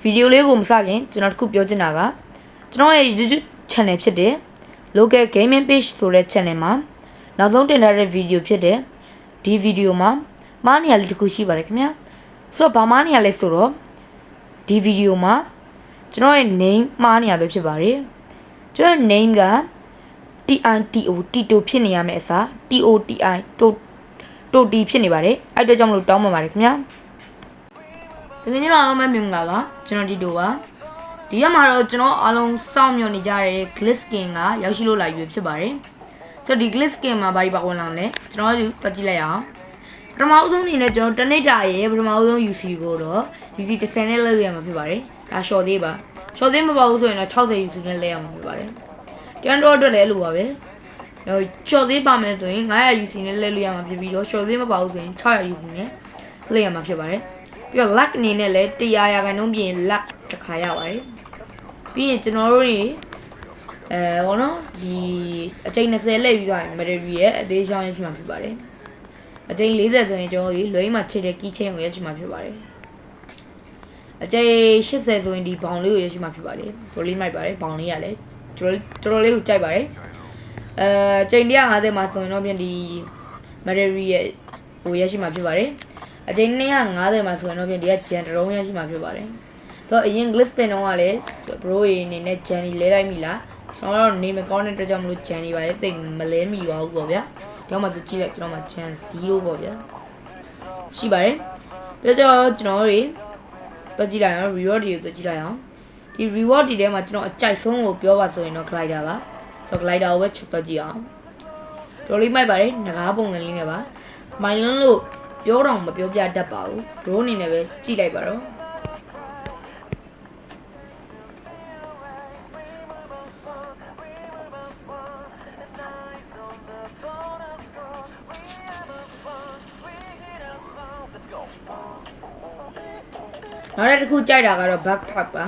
video လေးကိုမစခင်ကျွန်တော်တခုပြောချင်တာကကျွန်တော်ရဲ့ YouTube channel ဖြစ်တဲ့ Local Gaming Page ဆိုတဲ့ channel မှာနောက်ဆုံးတင်ထားတဲ့ video ဖြစ်တဲ့ဒီ video မှာမားနေရလေးတခုရှိပါတယ်ခင်ဗျာဆိုတော့ဘာမားနေရလဲဆိုတော့ဒီ video မှာကျွန်တော်ရဲ့ name မားနေရပဲဖြစ်ပါတယ်ကျွန်တော်ရဲ့ name က TITO ဖြစ်နေရမယ်အစား TOTI တိုတီဖြစ်နေပါတယ်အဲ့အတွက်ကြောင့်မလို့တောင်းပန်ပါတယ်ခင်ဗျာတကယ်ကြီးတော့အားလုံးပဲမြင်လာပါကျွန်တော်ဒီတိုပါဒီရက်မှာတော့ကျွန်တော်အားလုံးစောင့်မျှော်နေကြတဲ့ glitch skin ကရောက်ရှိလို့လာရွေးဖြစ်ပါတယ်ဆိုတော့ဒီ glitch skin မှာဘာကြီးပါဝင်လာလဲကျွန်တော်တို့ပတ်ကြည့်လိုက်အောင်ပထမအဆုံးအနေနဲ့ကျွန်တော်တနစ်တာရဲ့ပထမအဆုံး UC ကိုတော့ UC 10နဲ့လဲရမှာဖြစ်ပါတယ်ဒါ short သေးပါ short သေးမပေါ့ဘူးဆိုရင်တော့60 UC နဲ့လဲရမှာဖြစ်ပါတယ်တန်တော့အတွက်လည်းလိုပါပဲshort သေးပါမယ်ဆိုရင်900 UC နဲ့လဲလို့ရမှာဖြစ်ပြီးတော့ short သေးမပေါ့ဘူးဆိုရင်600 UC နဲ့လဲရမှာဖြစ်ပါတယ်ပြီးတော့ luck အနေနဲ့လည်း100ရာခိုင်နှုန်းပြင် luck တစ်ခါရပါတယ်ပြီးရင်ကျွန်တော်တို့တွေဘောနော်ဒီအချိန်20လက်ပြီးသွားရင် material ရဲ့အသေးချောင်းရရှိမှာဖြစ်ပါတယ်အချိန်40ဆိုရင်ကျွန်တော်တို့လွိမ်းမှာချိန်တဲ့ key chain ကိုရရှိမှာဖြစ်ပါတယ်အချိန်80ဆိုရင်ဒီဘောင်လေးကိုရရှိမှာဖြစ်ပါတယ်တော်လေးမိုက်ပါတယ်ဘောင်လေးရလဲတော်တော်လေးကိုကြိုက်ပါတယ်ချိန်150မှာဆိုရင်တော့ပြင်ဒီ material ရဲ့ကိုရရှိမှာဖြစ်ပါတယ်အချိန်250မှာဆိုရင်တော့ပြင်ဒီက gen တစ်လုံးရရှိမှာဖြစ်ပါတယ်ဆိုတော့အရင် glitch spin တော့ကလည်း bro ရေအနေနဲ့ gen လဲလိုက်မိလားကျွန်တော်တို့နေမကောင်းတဲ့အတွက်ကြောင့်မလို့ gen ပါလေတိတ်မလဲမိပါဘူးပေါ့ဗျာဒီမှာသူကြည့်လိုက်ကျွန်တော်မှာ gen 0ပေါ့ဗျာရှိပါတယ်ပြီးတော့ကျွန်တော်တို့တော့ကြည့်လိုက်အောင် reward တွေကိုကြည့်လိုက်အောင်ဒီ reward တွေထဲမှာကျွန်တော်အကြိုက်ဆုံးကိုပြောပါဆိုရင်တော့ glider ပါဆိုတော့ glider ကိုပဲချက်တော့ကြည့်အောင်တော်လေးမိုက်ပါတယ်ငကားပုံစံလေးနဲ့ပါမိုင်လွန်းလို့ပြောတော့မပြောပြတတ်ပါဘူး bro အနေနဲ့ပဲကြည့်လိုက်ပါတော့နောက်တစ်ခုကြိုက်တာကတော့ backpack ပါ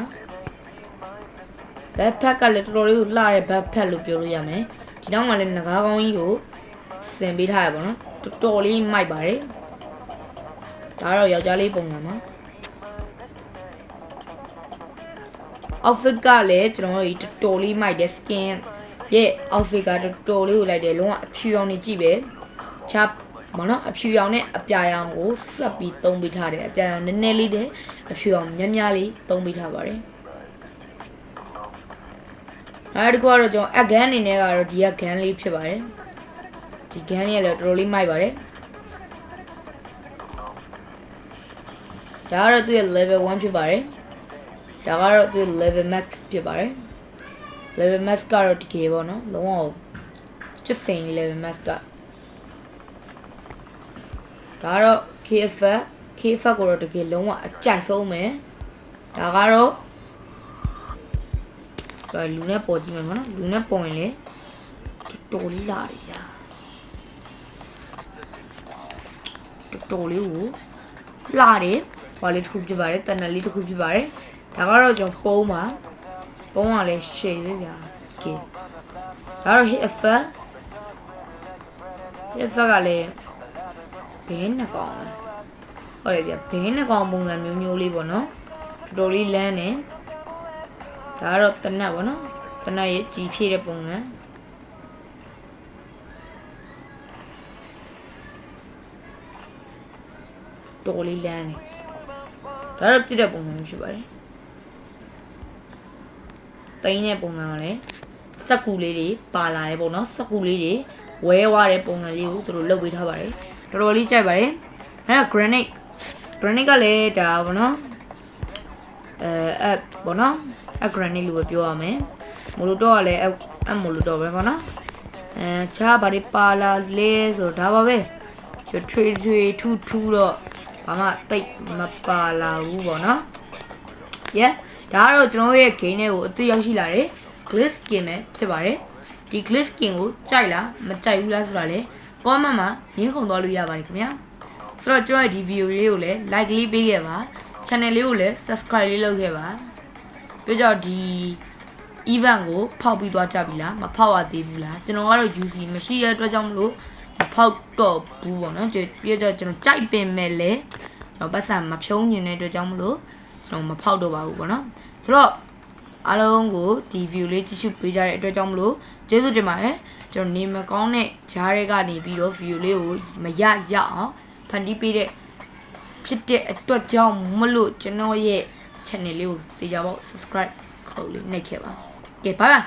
backpack ကလည်းတော်တော်လေးကိုလှတဲ့ backpack လို့ပြောလို့ရမယ်ဒီနောက်မှာလည်းငကားကောင်းကြီးကိုဆင်ပေးထားရပါတော့တော်တော်လေးမိုက်ပါတယ်ဒါတော့ယောက်ျားလေးပုံစံပါ outfit ကလည်းကျွန်တော်တို့တော်တော်လေးမိုက်တဲ့ skin ရဲ့ outfit ကတော်တော်လေးကိုလိုက်တယ်လုံးဝအဖြူရောင်နေကြည့်ပဲချပ်မနော်အဖြူရောင်နဲ့အပြာရောင်ကိုဆက်ပြီးသုံးပေးထားတယ်အပြာရောင်နည်းနည်းလေးတဲ့အဖြူရောင်များများလေးသုံးပေးထားပါတယ်အဲဒီကတော့ကျွန်တော်အဂန်အနေနဲ့ကတော့ဒီကဂန်လေးဖြစ်ပါတယ်ဒီဂန်လေးလည်းတော်တော်လေးမိုက်ပါတယ်ဒါကတော့သူ့ရဲ့ level 1ဖြစ်ပါတယ်ဒါကတော့သူ့ level max ဖြစ်ပါတယ် level max ကတော့တကယ်ပေါ့နော်လုံးဝချစ်စိန် level max ကဒါတော့ KF ကိုတော့တကယ်လုံးဝအကြိုက်ဆုံးပဲဒါကတော့လူနဲ့ပေါ်ကြည့်မယ်နော်လူနဲ့ပေါ်ရင်လေတော်လေးလာရကြာတော်လေးကိုလာတယ်ဘာလေးတစ်ခုဖြစ်ပါတယ်တန်နယ်လေးတစ်ခုဖြစ်ပါတယ်ဒါကတော့ကျွန်တော်ပုံးပါပုံးကလည်းရှည်ပဲဗျာကဲဒါတော့ hit effect ကလည်းဘင်းနှကောင်ဟုတ်တယ်ဗျဘင်းနှကောင်ပုံစံမျိုးလေးပေါ့နော်တော်တော်လေးလန်းနေဒါကတော့တနတ်ပေါ့နော်တနတ်ရဲ့ကြီးဖြည့်တဲ့ပုံစံတော်လေးလန်းနေဒါတော့ပြည့်တဲ့ပုံစံမျိုးဖြစ်ပါတယ်တိုင်းတဲ့ပုံစံကလည်းစက်ကူလေးတွေပါလာတယ်ပေါ့နော်စက်ကူလေးတွေဝဲသွားတဲ့ပုံစံလေးကိုသူတို့လုပ်ပေးထားပါတယ်တော်တော်လေးကြိုက်ပါတယ်အဲ့ဒါ granite ကလည်းဒါပေါ့နော်ပေါ့နော်granite လို့ပဲပြောရမယ်မိုလိုတော့ကလည်းမိုလိုတော့ပဲပေါ့နော်ချားဘာတွေပါလာလဲဆိုတော့ဒါပါပဲထွေထူတော့ဘာမှတိတ်မပါလာဘူးပေါ့နော်ဒါကတော့ကျွန်တော်ရဲ့ game တွေကိုအသိရောက်ရှိလာတဲ့ glitch skin ပဲဖြစ်ပါတယ်ဒီ glitch skin ကိုကြိုက်လားမကြိုက်ဘူးလားဆိုတာလေ comment မှာရင်းခုန်သွားလို့ရပါတယ်ခင်ဗျာဆိုတော့ကျွန်တော်ဒီ video လေးကိုလည်း like လေးပေးခဲ့ပါ channel လေးကိုလည်း subscribe လေးလုပ်ခဲ့ပါပြီးတော့ဒီ event ကိုဖောက်ပြီးသွားကြပြီလားမဖောက်ရသေးဘူးလားကျွန်တော်ကတော့ UC မရှိတဲ့အတွက်ကြောင့်မလို့မဖောက်တော့ဘူးပေါ့နော်ပြီးတော့ကျွန်တော်ကြိုက်ပင်မဲ့လေကျွန်တော်ပတ်စံမဖြုံးညင်တဲ့အတွက်ကြောင့်မလို့ ကျွန်တော်မဖောက်တော့ပါဘူးပေါ့နော်ဆိုတော့အားလုံးကိုဒီ view လေးကြည့်ရှုပေးကြတဲ့အတွက်ကြောင့်မလို့ကျေးဇူးတင်ပါတယ်ကျွန်တော်နေမကောင်းတဲ့ဂျားတွေကနေပြီးတော့ view လေးကိုမရအောင်ဖန်တီးပေးတဲ့ဖြစ်တဲ့အတွက်ကြောင့်မလို့ကျွန်တော်ရဲ့ channel လေးကိုသိကြပါဦး subscribe ခေါက်လေးနှိပ်ခဲ့ပါကဲ bye